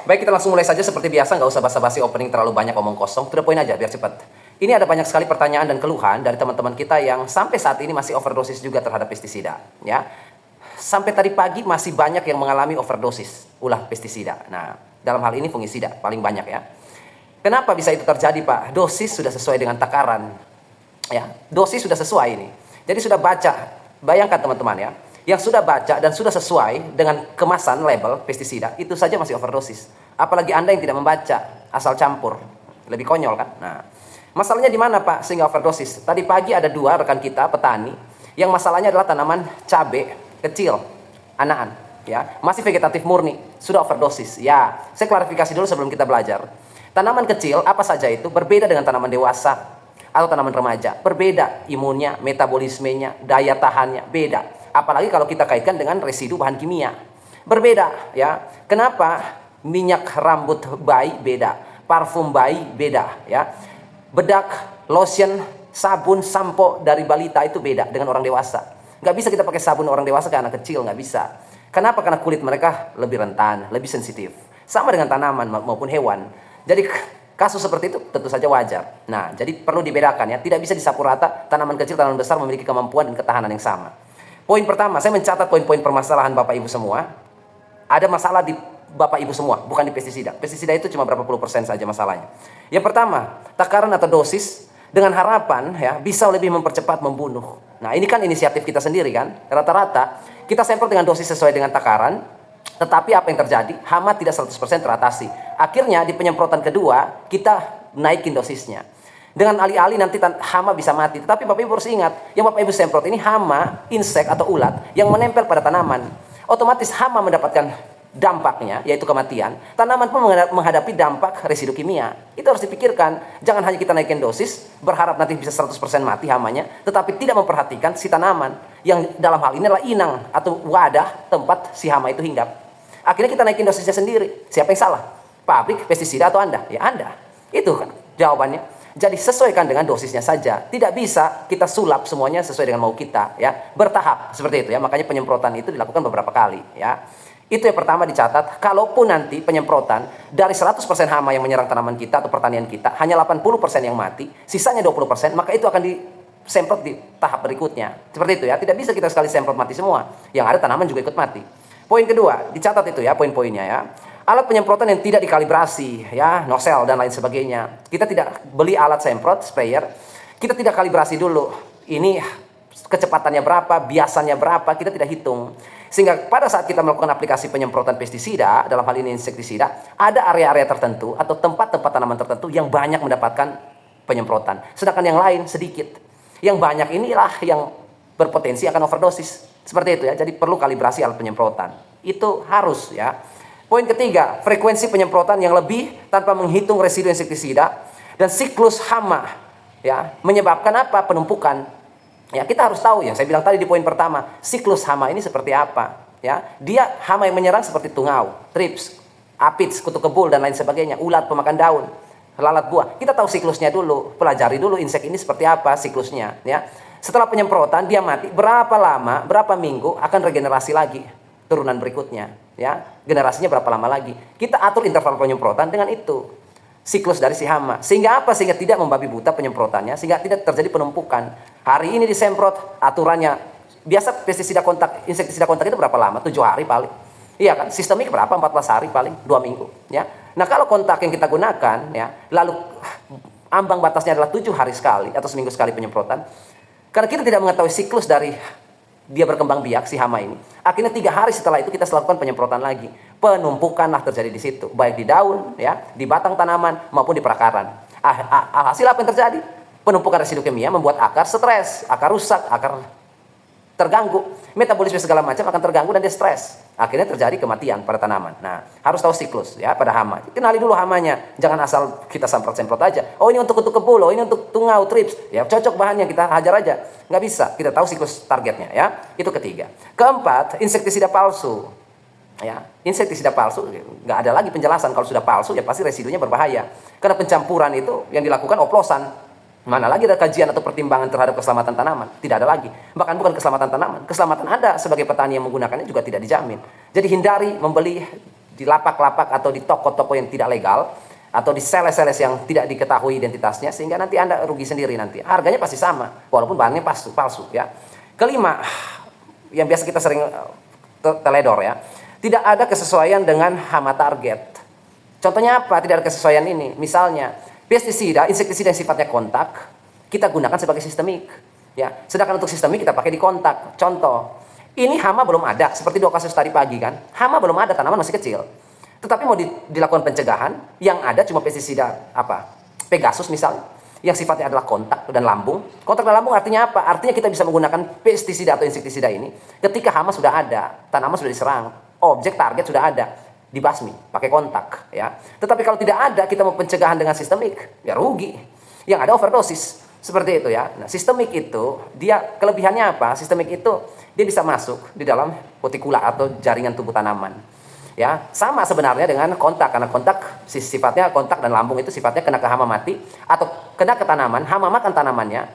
Baik, kita langsung mulai saja seperti biasa, nggak usah basa-basi opening terlalu banyak omong kosong, to the point aja biar cepat. Ini ada banyak sekali pertanyaan dan keluhan dari teman-teman kita yang sampai saat ini masih overdosis juga terhadap pestisida, ya. Sampai tadi pagi masih banyak yang mengalami overdosis ulah pestisida. Nah, dalam hal ini fungisida paling banyak ya. Kenapa bisa itu terjadi, Pak? Dosis sudah sesuai dengan takaran. Ya, dosis sudah sesuai ini. Jadi sudah baca. Bayangkan teman-teman ya, yang sudah baca dan sudah sesuai dengan kemasan label pestisida, itu saja masih overdosis. Apalagi Anda yang tidak membaca, asal campur. Lebih konyol kan? Nah, masalahnya di mana, Pak, sehingga overdosis? Tadi pagi ada dua rekan kita, petani, yang masalahnya adalah tanaman cabai kecil, anakan, ya, masih vegetatif murni, sudah overdosis. Ya, saya klarifikasi dulu sebelum kita belajar. Tanaman kecil, apa saja itu, berbeda dengan tanaman dewasa atau tanaman remaja. Berbeda imunnya, metabolismenya, daya tahannya, beda. Apalagi kalau kita kaitkan dengan residu bahan kimia. Berbeda, ya. Kenapa? Minyak rambut bayi beda, parfum bayi beda, ya. Bedak, lotion, sabun, sampo dari balita itu beda dengan orang dewasa. Nggak bisa kita pakai sabun orang dewasa ke anak kecil, nggak bisa. Kenapa? Karena kulit mereka lebih rentan, lebih sensitif. Sama dengan tanaman maupun hewan. Jadi kasus seperti itu tentu saja wajar. Nah, jadi perlu dibedakan ya. Tidak bisa disapu rata tanaman kecil, tanaman besar memiliki kemampuan dan ketahanan yang sama. Poin pertama, saya mencatat poin-poin permasalahan Bapak Ibu semua. Ada masalah di Bapak Ibu semua, bukan di pestisida. Pestisida itu cuma berapa puluh persen saja masalahnya. Yang pertama, takaran atau dosis dengan harapan ya bisa lebih mempercepat membunuh. Nah, ini kan inisiatif kita sendiri kan. Rata-rata kita sampel dengan dosis sesuai dengan takaran, tetapi apa yang terjadi? Hama tidak 100% teratasi. Akhirnya di penyemprotan kedua kita naikin dosisnya. Dengan alih-alih nanti hama bisa mati. Tetapi Bapak Ibu harus ingat, yang Bapak Ibu semprot ini hama, insek atau ulat yang menempel pada tanaman. Otomatis hama mendapatkan dampaknya, yaitu kematian. Tanaman pun menghadapi dampak residu kimia. Itu harus dipikirkan. Jangan hanya kita naikin dosis, berharap nanti bisa 100% mati hamanya, tetapi tidak memperhatikan si tanaman. Yang dalam hal ini adalah inang atau wadah tempat si hama itu hinggap. Akhirnya kita naikin dosisnya sendiri. Siapa yang salah? Pabrik, pestisida atau Anda? Ya Anda. Itu kan jawabannya. Jadi sesuaikan dengan dosisnya saja. Tidak bisa kita sulap semuanya sesuai dengan mau kita, ya. Bertahap seperti itu ya. Makanya penyemprotan itu dilakukan beberapa kali, ya. Itu yang pertama dicatat. Kalaupun nanti penyemprotan dari 100% hama yang menyerang tanaman kita atau pertanian kita, hanya 80% yang mati, sisanya 20%, maka itu akan disemprot di tahap berikutnya. Seperti itu ya. Tidak bisa kita sekali semprot mati semua. Yang ada tanaman juga ikut mati. Poin kedua, dicatat itu ya poin-poinnya ya. Alat penyemprotan yang tidak dikalibrasi, ya, nozzle dan lain sebagainya. Kita tidak beli alat semprot, sprayer, kita tidak kalibrasi dulu. Ini kecepatannya berapa, biasanya berapa, kita tidak hitung. Sehingga pada saat kita melakukan aplikasi penyemprotan pestisida, dalam hal ini insektisida, ada area-area tertentu atau tempat-tempat tanaman tertentu yang banyak mendapatkan penyemprotan. Sedangkan yang lain sedikit. Yang banyak inilah yang berpotensi akan overdosis. Seperti itu ya, jadi perlu kalibrasi alat penyemprotan. Itu harus ya. Poin ketiga, frekuensi penyemprotan yang lebih tanpa menghitung residu insektisida dan siklus hama ya, menyebabkan apa? Penumpukan. Ya, kita harus tahu ya, saya bilang tadi di poin pertama, siklus hama ini seperti apa ya. Dia hama yang menyerang seperti tungau, trips, aphids, kutu kebul dan lain sebagainya, ulat pemakan daun, lalat buah. Kita tahu siklusnya dulu, pelajari dulu insek ini seperti apa siklusnya ya. Setelah penyemprotan dia mati, berapa lama, berapa minggu akan regenerasi lagi turunan berikutnya ya, generasinya berapa lama lagi. Kita atur interval penyemprotan dengan itu, siklus dari si hama. Sehingga apa? Sehingga tidak membabi buta penyemprotannya, sehingga tidak terjadi penumpukan. Hari ini disemprot, aturannya biasa pestisida kontak, insektisida kontak itu berapa lama? 7 hari paling. Iya kan? Sistemik berapa? 14 hari paling, 2 minggu ya. Nah, kalau kontak yang kita gunakan ya, lalu ambang batasnya adalah 7 hari sekali atau seminggu sekali penyemprotan. Karena kita tidak mengetahui siklus dari dia berkembang biak si hama ini. Akhirnya 3 hari setelah itu kita lakukan penyemprotan lagi. Penumpukanlah terjadi di situ, baik di daun, ya, di batang tanaman maupun di perakaran. Hasil apa yang terjadi? Penumpukan residu kimia membuat akar stres, akar rusak, akar terganggu, metabolisme segala macam akan terganggu dan dia stres. Akhirnya terjadi kematian pada tanaman. Nah, harus tahu siklus ya pada hama. Kenali dulu hamanya, jangan asal kita semprot-semprot aja. Oh, ini untuk kutu kebul, oh ini untuk tungau, trips. Ya, cocok bahannya kita hajar aja. Nggak bisa, kita tahu siklus targetnya ya. Itu ketiga. Keempat, insektisida palsu. Ya, insektisida palsu nggak ada lagi penjelasan. Kalau sudah palsu ya pasti residunya berbahaya. Karena pencampuran itu yang dilakukan oplosan. Mana lagi ada kajian atau pertimbangan terhadap keselamatan tanaman? Tidak ada lagi. Bahkan bukan keselamatan tanaman, keselamatan Anda sebagai petani yang menggunakannya juga tidak dijamin. Jadi hindari membeli di lapak-lapak atau di toko-toko yang tidak legal, atau di seles-seles yang tidak diketahui identitasnya, sehingga nanti Anda rugi sendiri nanti. Harganya pasti sama, walaupun bahannya palsu ya. Kelima, yang biasa kita sering teledor ya, tidak ada kesesuaian dengan hama target. Contohnya apa? Tidak ada kesesuaian ini. Misalnya, pestisida, insektisida yang sifatnya kontak, kita gunakan sebagai sistemik. Ya, sedangkan untuk sistemik kita pakai di kontak. Contoh, ini hama belum ada, seperti 2 kasus tadi pagi kan. Hama belum ada, tanaman masih kecil. Tetapi mau dilakukan pencegahan, yang ada cuma pestisida Pegasus misalnya, yang sifatnya adalah kontak dan lambung. Kontak dan lambung artinya apa? Artinya kita bisa menggunakan pestisida atau insektisida ini ketika hama sudah ada, tanaman sudah diserang, objek target sudah ada, dibasmi, pakai kontak ya. Tetapi kalau tidak ada, kita mau pencegahan dengan sistemik, ya rugi. Yang ada overdosis. Seperti itu ya. Nah, sistemik itu, dia kelebihannya apa? Sistemik itu dia bisa masuk di dalam kutikula atau jaringan tubuh tanaman. Ya, sama sebenarnya dengan kontak, karena kontak sifatnya kontak dan lambung itu sifatnya kena ke hama mati atau kena ke tanaman, hama makan tanamannya,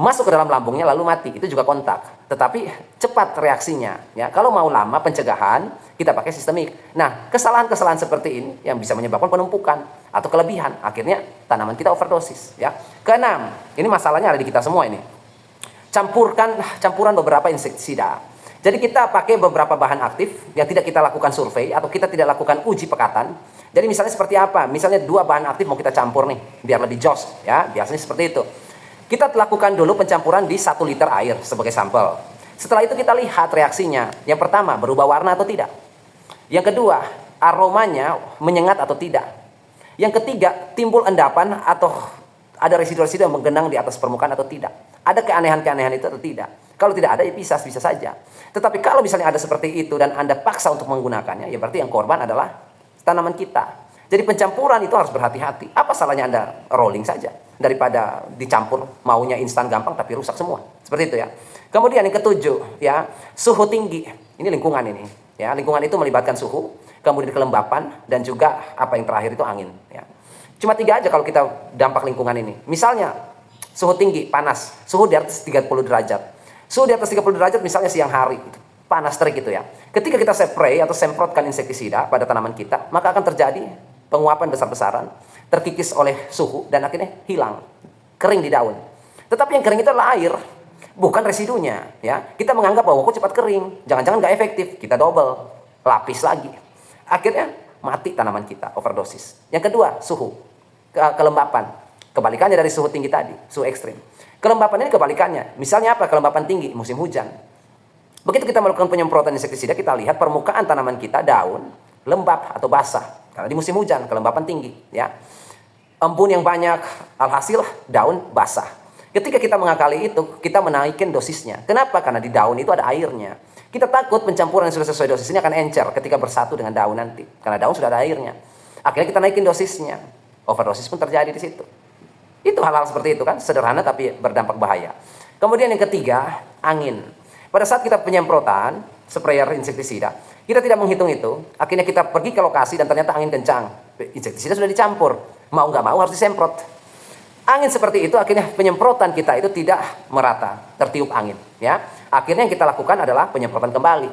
masuk ke dalam lambungnya lalu mati, itu juga kontak. Tetapi cepat reaksinya, ya. Kalau mau lama pencegahan, kita pakai sistemik. Nah, kesalahan-kesalahan seperti ini yang bisa menyebabkan penumpukan atau kelebihan, akhirnya tanaman kita overdosis, ya. Keenam, ini masalahnya ada di kita semua ini. Campuran beberapa insektisida. Jadi kita pakai beberapa bahan aktif yang tidak kita lakukan survei atau kita tidak lakukan uji pekatan. Jadi misalnya seperti apa? Misalnya 2 bahan aktif mau kita campur nih, biar lebih jos, ya. Biasanya seperti itu. Kita lakukan dulu pencampuran di 1 liter air sebagai sampel. Setelah itu kita lihat reaksinya. Yang pertama, berubah warna atau tidak. Yang kedua, aromanya menyengat atau tidak. Yang ketiga, timbul endapan atau ada residu-residu yang menggenang di atas permukaan atau tidak. Ada keanehan-keanehan itu atau tidak. Kalau tidak ada, ya bisa saja. Tetapi kalau misalnya ada seperti itu dan Anda paksa untuk menggunakannya, ya berarti yang korban adalah tanaman kita. Jadi pencampuran itu harus berhati-hati. Apa salahnya Anda rolling saja daripada dicampur, maunya instan gampang tapi rusak semua. Seperti itu ya. Kemudian yang ketujuh, ya, suhu tinggi. Ini lingkungan ini, ya. Lingkungan itu melibatkan suhu, kemudian kelembapan dan juga apa yang terakhir itu angin, ya. Cuma 3 aja kalau kita dampak lingkungan ini. Misalnya suhu tinggi, panas, suhu di atas 30 derajat. Suhu di atas 30 derajat misalnya siang hari, panas terik gitu ya. Ketika kita spray atau semprotkan insektisida pada tanaman kita, maka akan terjadi penguapan besar-besaran, terkikis oleh suhu dan akhirnya hilang, kering di daun. Tetapi yang kering itu adalah air, bukan residunya, ya. Kita menganggap bahwa kok cepat kering, jangan-jangan nggak efektif, kita double, lapis lagi. Akhirnya mati tanaman kita, overdosis. Yang kedua, suhu, kelembapan. Kebalikannya dari suhu tinggi tadi, suhu ekstrim. Kelembapan ini kebalikannya. Misalnya apa? Kelembapan tinggi, musim hujan. Begitu kita melakukan penyemprotan insektisida, kita lihat permukaan tanaman kita, daun, lembab atau basah. Karena di musim hujan, kelembapan tinggi. Ya. Embun yang banyak, alhasil daun basah. Ketika kita mengakali itu, kita menaikkan dosisnya. Kenapa? Karena di daun itu ada airnya. Kita takut pencampuran yang sudah sesuai dosis ini akan encer ketika bersatu dengan daun nanti. Karena daun sudah ada airnya. Akhirnya kita naikin dosisnya. Overdosis pun terjadi di situ. Itu hal-hal seperti itu kan, sederhana tapi berdampak bahaya. Kemudian yang ketiga, angin. Pada saat kita penyemprotan, sprayer insektisida, kita tidak menghitung itu, akhirnya kita pergi ke lokasi dan ternyata angin kencang. Insektisida sudah dicampur, mau nggak mau harus disemprot. Angin seperti itu, akhirnya penyemprotan kita itu tidak merata, tertiup angin. Ya, akhirnya yang kita lakukan adalah penyemprotan kembali.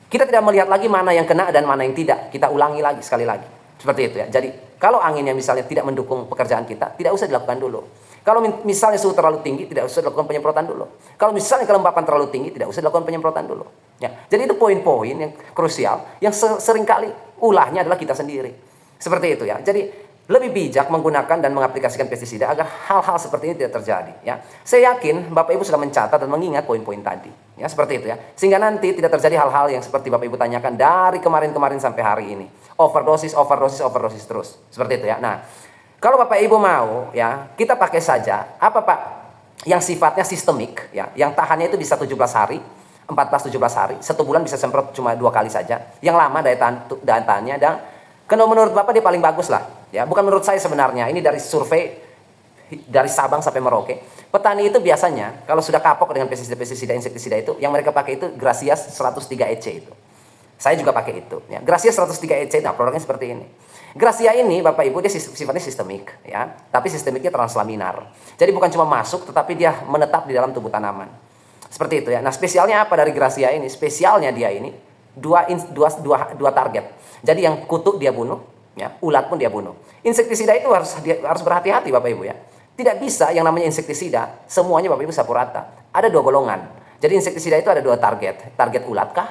Kita tidak melihat lagi mana yang kena dan mana yang tidak, kita ulangi lagi sekali lagi. Seperti itu ya. Jadi kalau anginnya misalnya tidak mendukung pekerjaan kita, tidak usah dilakukan dulu. Kalau misalnya suhu terlalu tinggi, tidak usah dilakukan penyemprotan dulu. Kalau misalnya kelembapan terlalu tinggi, tidak usah dilakukan penyemprotan dulu. Ya. Jadi itu poin-poin yang krusial, yang seringkali ulahnya adalah kita sendiri. Seperti itu ya. Jadi lebih bijak menggunakan dan mengaplikasikan pestisida agar hal-hal seperti ini tidak terjadi. Ya. Saya yakin Bapak Ibu sudah mencatat dan mengingat poin-poin tadi. Ya, seperti itu ya. Sehingga nanti tidak terjadi hal-hal yang seperti Bapak Ibu tanyakan dari kemarin-kemarin sampai hari ini. Overdosis terus. Seperti itu ya. Nah, kalau Bapak Ibu mau ya, kita pakai saja apa Pak? Yang sifatnya sistemik ya, yang tahannya itu bisa 17 hari, 14-17 hari, 1 bulan bisa semprot cuma 2 kali saja. Yang lama daya tahannya dan kalau menurut Bapak dia paling bagus lah. Ya, bukan menurut saya sebenarnya. Ini dari survei dari Sabang sampai Merauke. Petani itu biasanya kalau sudah kapok dengan pestisida insektisida itu, yang mereka pakai itu Gracias 103 EC itu. Saya juga pakai itu. Ya. Gracias 103 EC, nah produknya seperti ini. Gracia ini Bapak Ibu dia sifatnya sistemik, ya, tapi sistemiknya translaminar. Jadi bukan cuma masuk, tetapi dia menetap di dalam tubuh tanaman. Seperti itu ya. Nah spesialnya apa dari Gracia ini? Spesialnya dia ini dua target. Jadi yang kutu dia bunuh, ya, ulat pun dia bunuh. Insektisida itu harus berhati-hati Bapak Ibu ya. Tidak bisa yang namanya insektisida semuanya Bapak Ibu sapu rata. Ada dua golongan. Jadi insektisida itu ada dua target. Target ulat kah?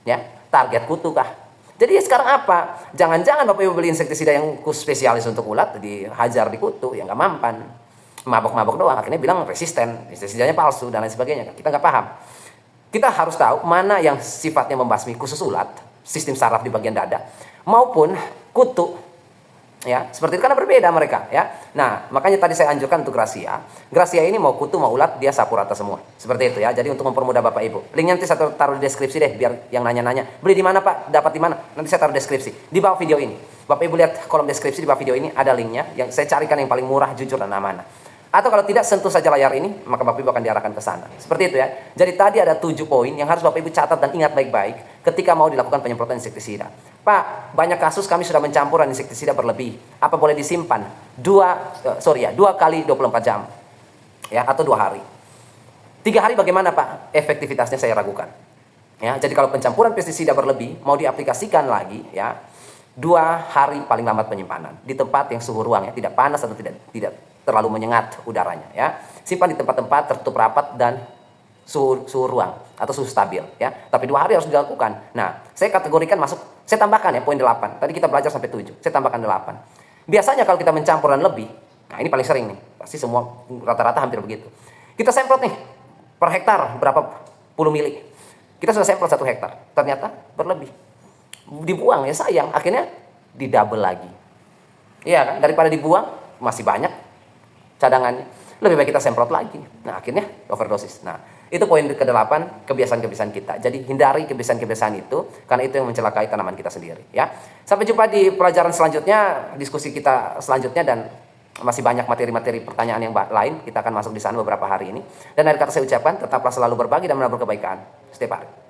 Ya, target kutu kah? Jadi sekarang apa? Jangan-jangan Bapak Ibu beli insektisida yang khusus spesialis untuk ulat dihajar di kutu, ya nggak mampan. Mabok-mabok doang, akhirnya bilang resisten, insektisidanya palsu dan lain sebagainya. Kita nggak paham. Kita harus tahu mana yang sifatnya membasmi khusus ulat, sistem saraf di bagian dada, maupun kutu. Ya, seperti itu karena berbeda mereka, ya. Nah, makanya tadi saya anjurkan untuk Gracia. Gracia ini mau kutu mau ulat dia sapu rata semua. Seperti itu ya. Jadi untuk mempermudah Bapak Ibu. Linknya nanti saya taruh di deskripsi deh biar yang nanya-nanya, beli di mana Pak? Dapat di mana? Nanti saya taruh deskripsi di bawah video ini. Bapak Ibu lihat kolom deskripsi di bawah video ini ada linknya yang saya carikan yang paling murah, jujur dan amanah. Atau kalau tidak, sentuh saja layar ini, maka Bapak Ibu akan diarahkan ke sana. Seperti itu ya. Jadi tadi ada 7 poin yang harus Bapak Ibu catat dan ingat baik-baik ketika mau dilakukan penyemprotan insektisida. Pak, banyak kasus kami sudah mencampur insektisida berlebih. Apa boleh disimpan? 2 kali 24 jam. Ya, atau 2 hari. 3 hari bagaimana Pak? Efektivitasnya saya ragukan. Ya, jadi kalau pencampuran pestisida berlebih mau diaplikasikan lagi ya, 2 hari paling lambat penyimpanan di tempat yang suhu ruang ya tidak panas atau tidak terlalu menyengat udaranya ya. Simpan di tempat-tempat tertutup rapat dan suhu ruang atau suhu stabil ya. Tapi 2 hari harus dilakukan. Nah, saya kategorikan masuk, saya tambahkan ya poin 8. Tadi kita belajar sampai 7. Saya tambahkan 8. Biasanya kalau kita mencampuran lebih, nah ini paling sering nih. Pasti semua rata-rata hampir begitu. Kita semprot nih per hektar berapa puluh mili. Kita sudah semprot 1 hektar, ternyata berlebih. Dibuang ya sayang, akhirnya didouble lagi. Iya kan, daripada dibuang masih banyak cadangannya, lebih baik kita semprot lagi. Nah, akhirnya overdosis. Nah, itu poin ke-8, kebiasaan-kebiasaan kita. Jadi hindari kebiasaan-kebiasaan itu karena itu yang mencelakai tanaman kita sendiri, ya. Sampai jumpa di pelajaran selanjutnya, diskusi kita selanjutnya dan masih banyak materi-materi pertanyaan yang lain. Kita akan masuk di sana beberapa hari ini. Dan dari kata saya ucapkan, tetaplah selalu berbagi dan menabur kebaikan setiap hari.